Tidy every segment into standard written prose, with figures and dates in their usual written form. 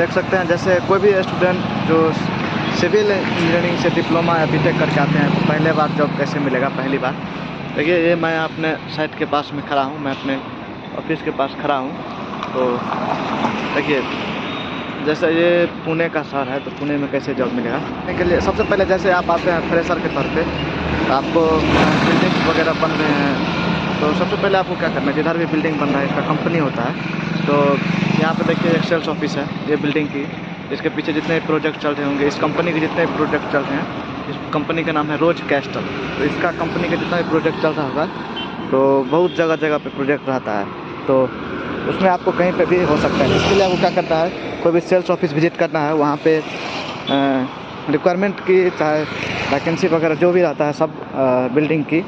देख सकते हैं जैसे कोई भी स्टूडेंट जो सिविल इंजीनियरिंग से डिप्लोमा या बीटेक करके आते हैं तो पहले बार जॉब कैसे मिलेगा। पहली बार देखिए, ये मैं अपने साइट के पास में खड़ा हूँ, मैं अपने ऑफिस के पास खड़ा हूँ। तो देखिए, जैसे ये पुणे का शहर है तो पुणे में कैसे जॉब मिलेगा के लिए सबसे पहले जैसे आप आते हैं फ्रेशर के तौर पे, तो आपको बिल्डिंग वगैरह बन रहे हैं तो सबसे पहले आपको क्या करना है, जिधर भी बिल्डिंग बन रहा है इसका कंपनी होता है। तो यहाँ पे देखिए एक सेल्स ऑफिस है ये बिल्डिंग की, इसके पीछे जितने प्रोजेक्ट चल रहे होंगे, इस कंपनी के जितने प्रोजेक्ट चल रहे हैं, इस कंपनी का नाम है रोज कैस्टल। तो इसका कंपनी का जितना भी प्रोजेक्ट चल रहा होगा तो बहुत जगह जगह पे प्रोजेक्ट रहता है, तो उसमें आपको कहीं पे भी हो सकता है। इसके लिए आपको क्या करना है, कोई भी सेल्स ऑफिस विजिट करना है, वहाँ पे रिक्वायरमेंट की चाहे वैकेंसी वगैरह जो भी रहता है सब बिल्डिंग की,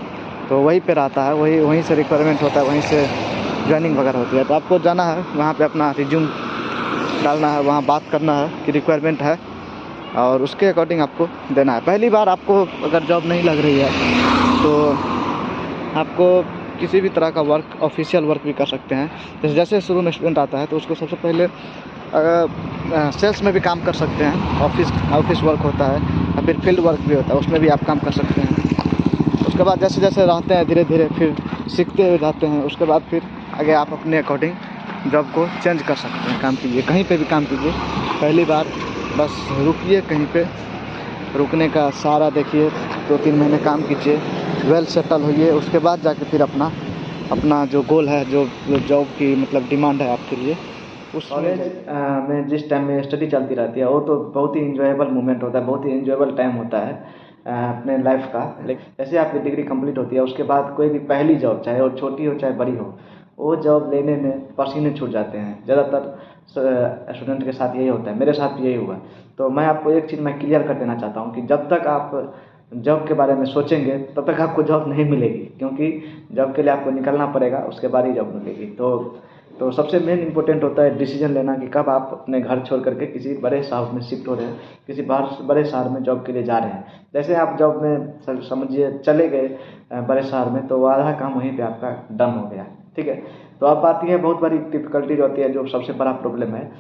तो वहीं पे रहता है, वहीं से रिक्वायरमेंट होता है, वहीं से जॉइनिंग वगैरह होती है। तो आपको जाना है वहाँ पे, अपना रिज्यूम डालना है, वहाँ बात करना है कि रिक्वायरमेंट है और उसके अकॉर्डिंग आपको देना है। पहली बार आपको अगर जॉब नहीं लग रही है तो आपको किसी भी तरह का वर्क, ऑफिशियल वर्क भी कर सकते हैं। जैसे शुरू में स्टूडेंट आता है तो उसको सबसे पहले सेल्स में भी काम कर सकते हैं, ऑफिस वर्क होता है या फिर फील्ड वर्क भी होता है, उसमें भी आप काम कर सकते हैं। उसके बाद जैसे जैसे रहते हैं धीरे धीरे फिर सीखते हुए जाते हैं, उसके बाद फिर आगे आप अपने अकॉर्डिंग जॉब को चेंज कर सकते हैं। काम कीजिए, कहीं पे भी काम कीजिए, पहली बार बस रुकिए कहीं पे, रुकने का सारा देखिए, 2-3 महीने काम कीजिए, वेल सेटल होइए, उसके बाद जाके फिर अपना जो गोल है, जो जॉब की मतलब डिमांड है आपके लिए, उस कॉलेज में जिस टाइम में स्टडी चलती रहती है वो तो बहुत ही इंजॉयबल मोमेंट होता है, बहुत ही इंजॉयबल टाइम होता है अपने लाइफ का। लेकिन जैसे आपकी डिग्री कंप्लीट होती है उसके बाद कोई भी पहली जॉब, चाहे वो छोटी हो चाहे बड़ी हो, वो जॉब लेने में पसीने छूट जाते हैं। ज़्यादातर स्टूडेंट के साथ यही होता है, मेरे साथ भी यही हुआ। तो मैं आपको एक चीज़ मैं क्लियर कर देना चाहता हूँ कि जब तक आप जॉब के बारे में सोचेंगे तब तक आपको जॉब नहीं मिलेगी, क्योंकि जॉब के लिए आपको निकलना पड़ेगा, उसके बाद ही जॉब मिलेगी। तो सबसे मेन इम्पोर्टेंट होता है डिसीजन लेना कि कब आप अपने घर छोड़ करके किसी बड़े शहर में शिफ्ट हो रहे हैं, किसी बाहर बड़े शहर में जॉब के लिए जा रहे हैं। जैसे आप जॉब में समझिए चले गए बड़े शहर में, तो आधा काम वहीं पे आपका डन हो गया, ठीक है। तो अब आती है बहुत बड़ी डिफिकल्टीज होती है, जो सबसे बड़ा प्रॉब्लम है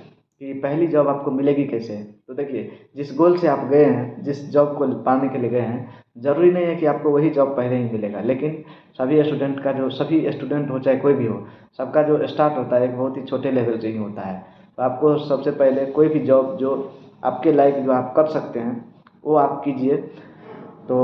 कि पहली जॉब आपको मिलेगी कैसे। तो देखिए, जिस गोल से आप गए हैं, जिस जॉब को पाने के लिए गए हैं, ज़रूरी नहीं है कि आपको वही जॉब पहले ही मिलेगा। लेकिन सभी स्टूडेंट हो चाहे कोई भी हो, सबका जो स्टार्ट होता है एक बहुत ही छोटे लेवल से ही होता है। तो आपको सबसे पहले कोई भी जॉब जो आपके लायक जो आप कर सकते हैं वो आप कीजिए। तो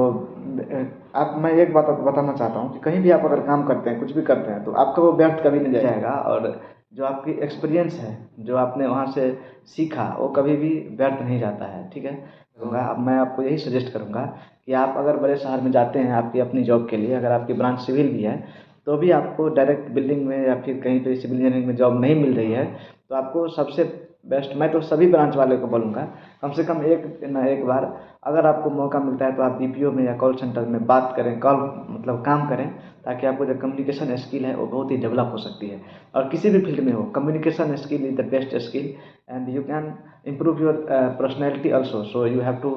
मैं एक बात आपको बताना चाहता हूँ कि कहीं भी आप अगर काम करते हैं, कुछ भी करते हैं, तो आपका वो व्यर्थ कभी नहीं जाएगा, और जो आपकी एक्सपीरियंस है, जो आपने वहाँ से सीखा, वो कभी भी व्यर्थ नहीं जाता है, ठीक है। अब मैं आपको यही सजेस्ट करूँगा कि आप अगर बड़े शहर में जाते हैं आपकी अपनी जॉब के लिए, अगर आपकी ब्रांच सिविल भी है, तो भी आपको डायरेक्ट बिल्डिंग में या फिर कहीं पे सिविल इंजीनियरिंग में जॉब नहीं मिल रही है, तो आपको सबसे बेस्ट, मैं तो सभी ब्रांच वाले को बोलूँगा, कम से कम एक ना एक बार अगर आपको मौका मिलता है तो आप बीपीओ में या कॉल सेंटर में बात करें, कॉल मतलब काम करें, ताकि आपको जो कम्युनिकेशन स्किल है वो बहुत ही डेवलप हो सकती है। और किसी भी फील्ड में हो, communication skill is the best skill and you can improve your personality also, so you have to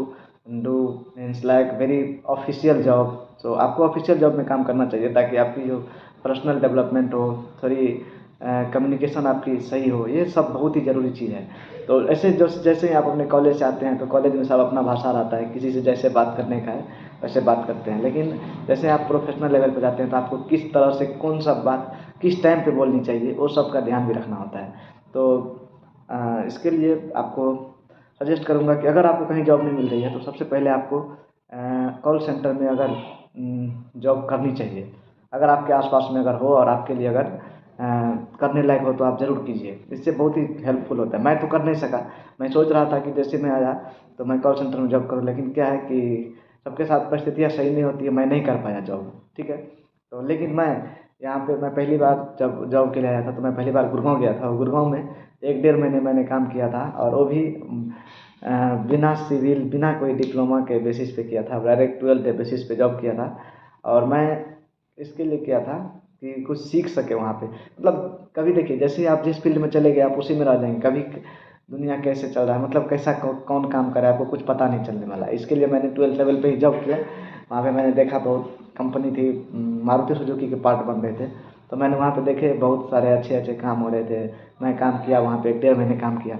do means like very official job। so आपको ऑफिशियल जॉब में काम करना चाहिए ताकि आपकी जो पर्सनल डेवलपमेंट हो, थोड़ी कम्युनिकेशन आपकी सही हो, ये सब बहुत ही ज़रूरी चीज़ है। तो ऐसे जैसे ही आप अपने कॉलेज से आते हैं तो कॉलेज में सब अपना भाषा रहता है, किसी से जैसे बात करने का है वैसे बात करते हैं। लेकिन जैसे आप प्रोफेशनल लेवल पर जाते हैं तो आपको किस तरह से कौन सा बात किस टाइम पे बोलनी चाहिए वो सब का ध्यान भी रखना होता है। तो इसके लिए आपको सजेस्ट करूँगा कि अगर आपको कहीं जॉब नहीं मिल रही है तो सबसे पहले आपको कॉल सेंटर में अगर जॉब करनी चाहिए। अगर आपके आसपास में अगर हो और आपके लिए अगर करने लायक हो तो आप ज़रूर कीजिए, इससे बहुत ही हेल्पफुल होता है। मैं तो कर नहीं सका, मैं सोच रहा था कि जैसे मैं आया तो मैं कॉल सेंटर में जॉब करूँ, लेकिन क्या है कि सबके साथ परिस्थितियाँ सही नहीं होती है, मैं नहीं कर पाया जॉब, ठीक है। तो लेकिन यहाँ पे मैं पहली बार जब जॉब के लिए आया था तो मैं पहली बार गुड़गांव गया था, और गुड़गांव में 1-1.5 महीने मैंने काम किया था, और वो भी बिना सिविल, बिना कोई डिप्लोमा के बेसिस पे किया था, डायरेक्ट 12th के बेसिस पे जॉब किया था। और मैं इसके लिए किया था कि कुछ सीख सके वहाँ पे, मतलब कभी देखिए जैसे आप जिस फील्ड में चले गए आप उसी में रह जाएंगे, कभी दुनिया कैसे चल रहा है, मतलब कैसा कौन काम कर रहा है आपको कुछ पता नहीं चलने वाला। इसके लिए मैंने 12th लेवल पे ही जॉब किया। वहाँ पे मैंने देखा बहुत कंपनी थी, मारुति सुजुकी के पार्ट बन रहे थे, तो मैंने वहाँ पे देखे बहुत सारे अच्छे अच्छे काम हो रहे थे। मैं काम किया वहाँ पे, 1-1.5 महीने काम किया।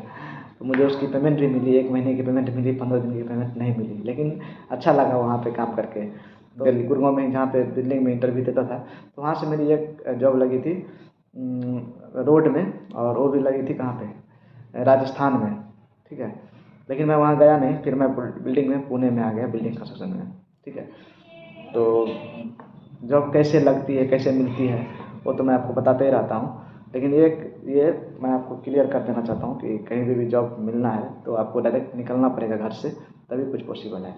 तो मुझे उसकी पेमेंट भी मिली, 1 महीने की पेमेंट मिली, 15 दिन की पेमेंट नहीं मिली, लेकिन अच्छा लगा वहाँ पे काम करके। दिल्ली गुड़गाँव में जहाँ पे बिल्डिंग में इंटरव्यू देता था, तो वहाँ से मेरी एक जॉब लगी थी रोड में, और वो भी लगी थी कहाँ पे, राजस्थान में, ठीक है। लेकिन मैं वहाँ गया नहीं, फिर मैं बिल्डिंग में पुणे में आ गया, बिल्डिंग कंस्ट्रक्शन में, ठीक है। तो जॉब कैसे लगती है, कैसे मिलती है, वो तो मैं आपको बताते ही रहता हूँ, लेकिन ये मैं आपको क्लियर कर देना चाहता हूँ कि कहीं भी जॉब मिलना है तो आपको डायरेक्ट निकलना पड़ेगा घर से, तभी कुछ पॉसिबल है।